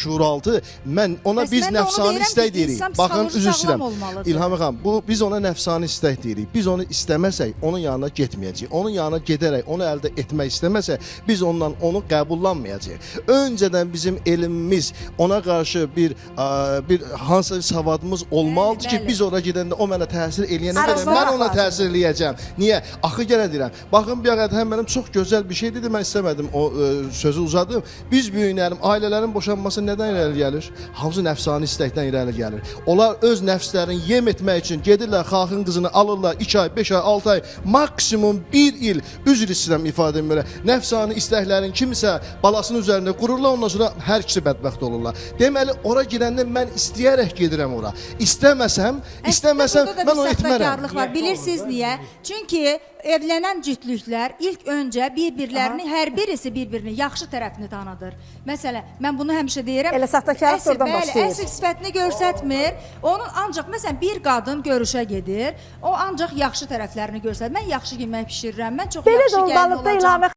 şuuraltı, mən ona biz nəfsani istək deyirik. Baxın, üzr istəyirəm. İlham xanım, biz ona nəfsani istək deyirik. Biz onu istəməsək, onun yanına getməyəcəyik. Onun yanına gedərək, onu əldə etmək istəməsək, biz ondan onu qəbullanmayacağıq. Öncədən bizim elmimiz, ona qarşı bir hansı savadımız olmalıdır ki, biz ora gedəndə o mənə təsir eləyənə qədər mən ona təsir eləyəcəm. Niyə? Axı yenə deyirəm. Baxın, bir qədər həm mənim çox gözəl bir şey dedi, mən istəmədim o sözü uzadım. Biz böyüklərim, ailələrin boşanması nədən irəli gəlir? Hamısı nəfsani istəkdən irəli gəlir. Onlar öz nəfslərini yem etmək üçün gedirlər, xalqın qızını alırlar 2 ay, 5 ay, 6 ay, maksimum 1 il, üzr istəyirəm ifadə etmirəm, nəfsani istəklərin kimisə balasının üzərində qururlar, ondan sonra hər ikisi bədbəxt olurlar. Deməli, ora girəndə mən istəyərək gedirəm ora. İstəməsəm, mən onu etmərəm. Bilirsiniz niyə? Çünki evlənən cütlüklər ilk öncə bir-birlərini, hər birisi bir-birini yaxşı tərəfini tanıdır. Məsələn, mən bunu həmişə deyirəm. Elə saxtakarlıq oradan başlayır. Əsl sifətini göstərmir. Onun ancaq, məsələn, bir qadın görüşə gedir, o ancaq yaxşı tərəflərini göstərir. Mən yaxşı yemək bişirirəm, mən çox yaxşı gəlin olacağam.